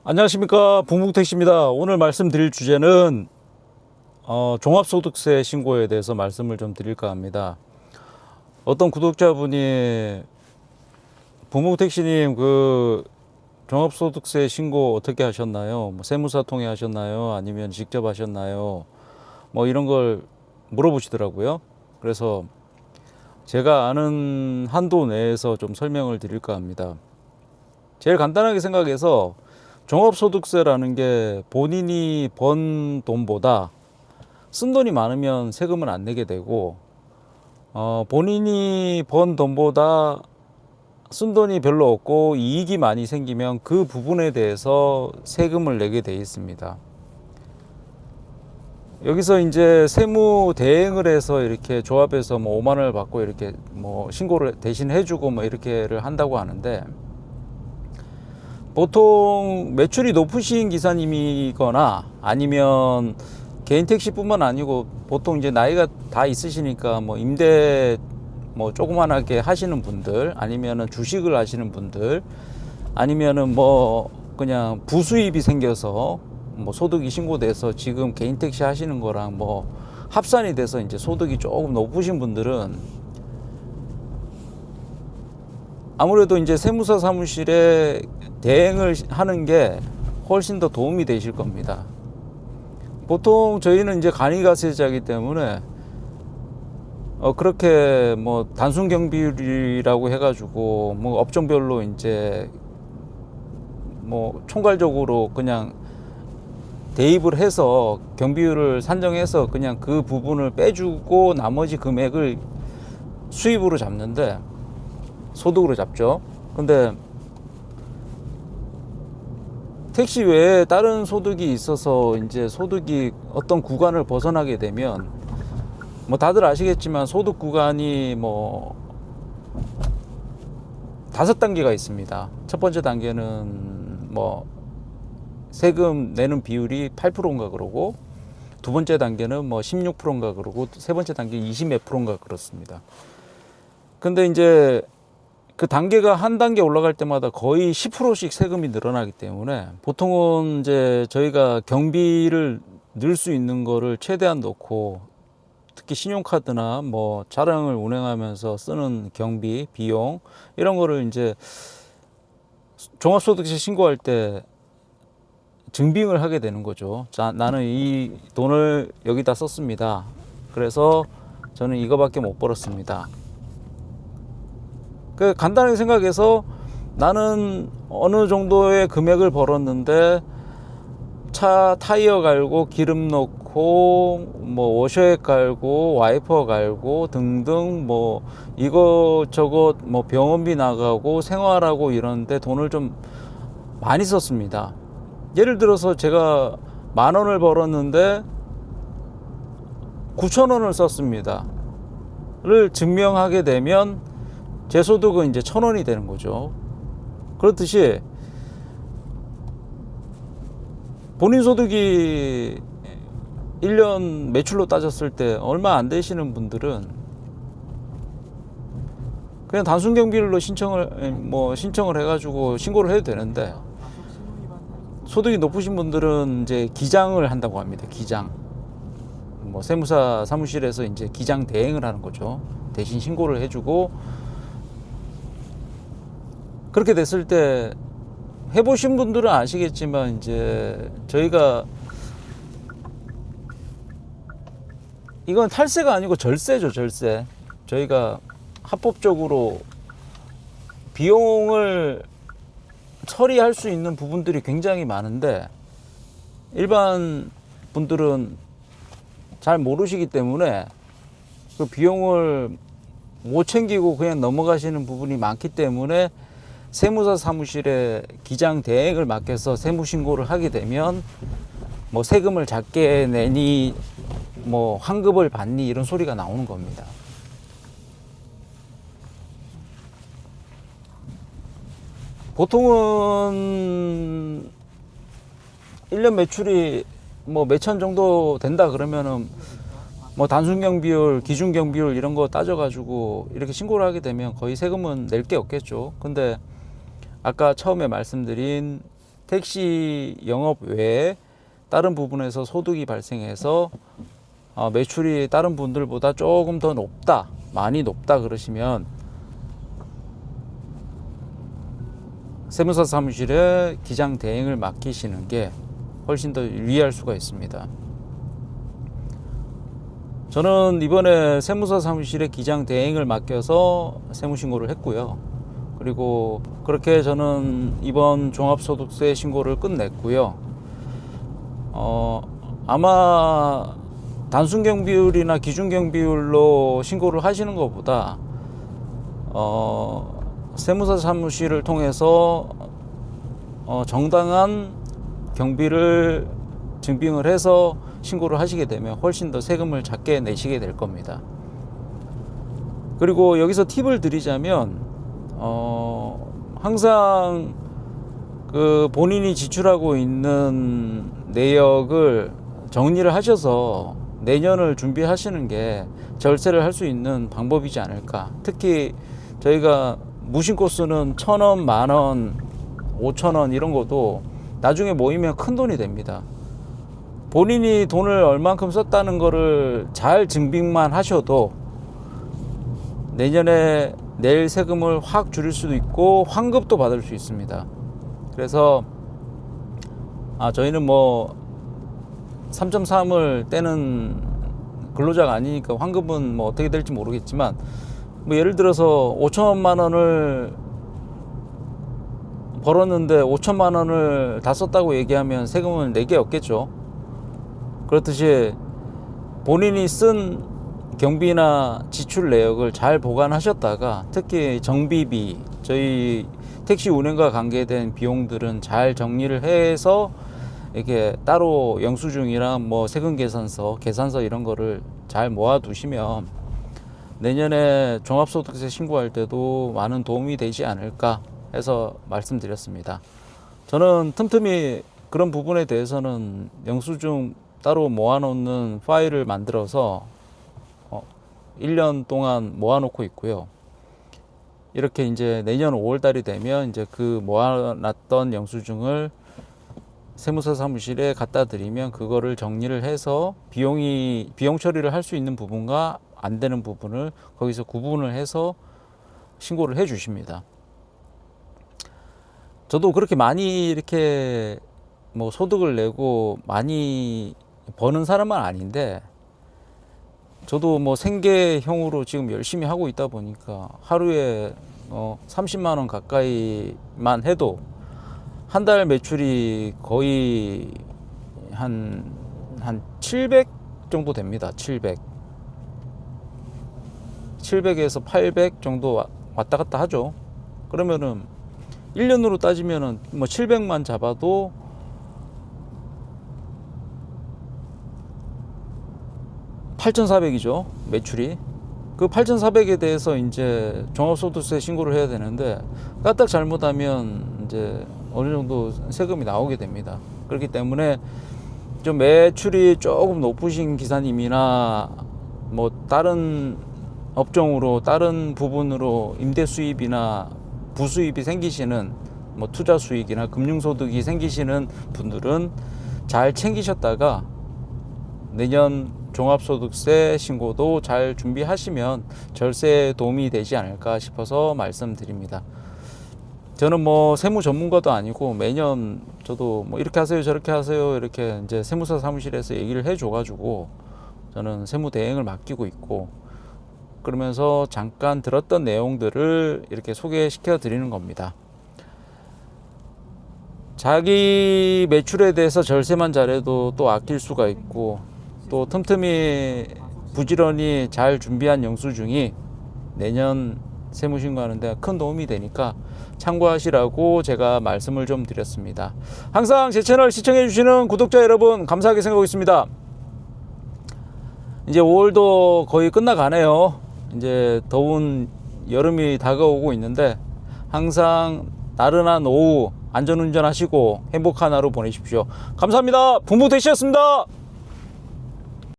안녕하십니까, 봉북택시입니다. 오늘 말씀드릴 주제는 종합소득세 신고에 대해서 말씀을 좀 드릴까 합니다. 어떤 구독자분이 봉북택시님 그 종합소득세 신고 어떻게 하셨나요? 뭐 세무사 통해 하셨나요? 아니면 직접 하셨나요? 뭐 이런 걸 물어보시더라고요. 그래서 제가 아는 한도 내에서 좀 설명을 드릴까 합니다. 제일 간단하게 생각해서 종합소득세라는 게 본인이 번 돈보다 쓴 돈이 많으면 세금을 안 내게 되고, 본인이 번 돈보다 쓴 돈이 별로 없고 이익이 많이 생기면 그 부분에 대해서 세금을 내게 돼 있습니다. 여기서 이제 세무 대행을 해서 이렇게 조합에서 뭐 5만 원을 받고 이렇게 뭐 신고를 대신 해주고 뭐 이렇게를 한다고 하는데, 보통 매출이 높으신 기사님이거나 아니면 개인 택시뿐만 아니고 보통 이제 나이가 다 있으시니까 뭐 임대 뭐 조그만하게 하시는 분들, 아니면은 주식을 하시는 분들, 아니면은 뭐 그냥 부수입이 생겨서 뭐 소득이 신고돼서 지금 개인 택시 하시는 거랑 뭐 합산이 돼서 이제 소득이 조금 높으신 분들은 아무래도 이제 세무사 사무실에 대행을 하는 게 훨씬 더 도움이 되실 겁니다. 보통 저희는 이제 간이가세자이기 때문에 그렇게 뭐 단순 경비율이라고 해가지고 뭐 업종별로 이제 뭐 총괄적으로 그냥 대입을 해서 경비율을 산정해서 그냥 그 부분을 빼주고 나머지 금액을 수입으로 잡는데, 소득으로 잡죠. 근데 택시 외에 다른 소득이 있어서 이제 소득이 어떤 구간을 벗어나게 되면, 뭐 다들 아시겠지만 소득 구간이 뭐 5단계가 있습니다. 첫 번째 단계는 뭐 세금 내는 비율이 8%인가 그러고, 두 번째 단계는 뭐 16%인가 그러고, 세 번째 단계 20 몇 %인가 그렇습니다. 근데 이제 그 단계가 한 단계 올라갈 때마다 거의 10%씩 세금이 늘어나기 때문에 보통은 이제 저희가 경비를 넣을 수 있는 거를 최대한 넣고, 특히 신용카드나 뭐 차량을 운행하면서 쓰는 경비, 비용 이런 거를 이제 종합소득세 신고할 때 증빙을 하게 되는 거죠. 자, 나는 이 돈을 여기다 썼습니다. 그래서 저는 이거밖에 못 벌었습니다. 그 간단하게 생각해서 나는 어느 정도의 금액을 벌었는데 차 타이어 갈고 기름 넣고 뭐 워셔액 갈고 와이퍼 갈고 등등 뭐 이것저것 뭐 병원비 나가고 생활하고 이러는데 돈을 좀 많이 썼습니다. 예를 들어서 제가 10,000원을 벌었는데 9,000원을 썼습니다 를 증명하게 되면 제 소득은 이제 1,000원이 되는 거죠. 그렇듯이 본인 소득이 1년 매출로 따졌을 때 얼마 안 되시는 분들은 그냥 단순 경비율로 신청을 해가지고 신고를 해도 되는데, 소득이 높으신 분들은 이제 기장을 한다고 합니다. 기장. 뭐 세무사 사무실에서 이제 기장 대행을 하는 거죠. 대신 신고를 해주고, 그렇게 됐을 때 해보신 분들은 아시겠지만 이제 저희가 이건 탈세가 아니고 절세죠, 절세. 저희가 합법적으로 비용을 처리할 수 있는 부분들이 굉장히 많은데 일반 분들은 잘 모르시기 때문에 그 비용을 못 챙기고 그냥 넘어가시는 부분이 많기 때문에 세무사 사무실에 기장 대행을 맡겨서 세무 신고를 하게 되면 뭐 세금을 작게 내니 뭐 환급을 받니 이런 소리가 나오는 겁니다. 보통은 1년 매출이 뭐 몇천 정도 된다 그러면은 뭐 단순 경비율, 기준 경비율 이런 거 따져가지고 이렇게 신고를 하게 되면 거의 세금은 낼 게 없겠죠. 근데 아까 처음에 말씀드린 택시 영업 외에 다른 부분에서 소득이 발생해서 매출이 다른 분들보다 조금 더 높다, 많이 높다 그러시면 세무사 사무실에 기장 대행을 맡기시는 게 훨씬 더 유리할 수가 있습니다. 저는 이번에 세무사 사무실에 기장 대행을 맡겨서 세무신고를 했고요. 그리고 그렇게 저는 이번 종합소득세 신고를 끝냈고요. 아마 단순경비율이나 기준경비율로 신고를 하시는 것보다 세무사 사무실을 통해서 정당한 경비를 증빙을 해서 신고를 하시게 되면 훨씬 더 세금을 작게 내시게 될 겁니다. 그리고 여기서 팁을 드리자면 항상 그 본인이 지출하고 있는 내역을 정리를 하셔서 내년을 준비하시는 게 절세를 할 수 있는 방법이지 않을까. 특히 저희가 무신고 쓰는 1,000원, 10,000원, 5,000원 이런 것도 나중에 모이면 큰 돈이 됩니다. 본인이 돈을 얼만큼 썼다는 거를 잘 증빙만 하셔도 내년에 낼 세금을 확 줄일 수도 있고 환급도 받을 수 있습니다. 그래서 저희는 뭐 3.3을 떼는 근로자가 아니니까 환급은 뭐 어떻게 될지 모르겠지만, 뭐 예를 들어서 5천만 원을 벌었는데 5천만 원을 다 썼다고 얘기하면 세금은 내게 없겠죠. 그렇듯이 본인이 쓴 경비나 지출 내역을 잘 보관하셨다가, 특히 정비비, 저희 택시 운행과 관계된 비용들은 잘 정리를 해서 이렇게 따로 영수증이랑 뭐 세금 계산서 이런 거를 잘 모아 두시면 내년에 종합소득세 신고할 때도 많은 도움이 되지 않을까 해서 말씀드렸습니다. 저는 틈틈이 그런 부분에 대해서는 영수증 따로 모아놓는 파일을 만들어서 1년 동안 모아놓고 있고요. 이렇게 이제 내년 5월달이 되면 이제 그 모아놨던 영수증을 세무사 사무실에 갖다 드리면 그거를 정리를 해서 비용 처리를 할 수 있는 부분과 안 되는 부분을 거기서 구분을 해서 신고를 해 주십니다. 저도 그렇게 많이 이렇게 뭐 소득을 내고 많이 버는 사람은 아닌데, 저도 뭐 생계형으로 지금 열심히 하고 있다 보니까 하루에 30만 원 가까이만 해도 한 달 매출이 거의 한 700 정도 됩니다. 700에서 800 정도 왔다 갔다 하죠. 그러면은 1년으로 따지면은 뭐 700만 잡아도 8,400이죠. 매출이. 그 8,400에 대해서 이제 종합소득세 신고를 해야 되는데, 까딱 잘못하면 이제 어느 정도 세금이 나오게 됩니다. 그렇기 때문에 좀 매출이 조금 높으신 기사님이나 뭐 다른 업종으로 다른 부분으로 임대 수입이나 부수입이 생기시는, 뭐 투자 수익이나 금융소득이 생기시는 분들은 잘 챙기셨다가 내년 종합소득세 신고도 잘 준비하시면 절세에 도움이 되지 않을까 싶어서 말씀드립니다. 저는 뭐 세무 전문가도 아니고 매년 저도 뭐 이렇게 하세요 저렇게 하세요 이렇게 이제 세무사 사무실에서 얘기를 해줘 가지고 저는 세무 대행을 맡기고 있고, 그러면서 잠깐 들었던 내용들을 이렇게 소개시켜 드리는 겁니다. 자기 매출에 대해서 절세만 잘해도 또 아낄 수가 있고, 또 틈틈이 부지런히 잘 준비한 영수증이 내년 세무신고하는 데 큰 도움이 되니까 참고하시라고 제가 말씀을 좀 드렸습니다. 항상 제 채널 시청해 주시는 구독자 여러분 감사하게 생각하고 있습니다. 이제 5월도 거의 끝나가네요. 이제 더운 여름이 다가오고 있는데 항상 나른한 오후 안전운전 하시고 행복한 하루 보내십시오. 감사합니다. 분부 되셨습니다.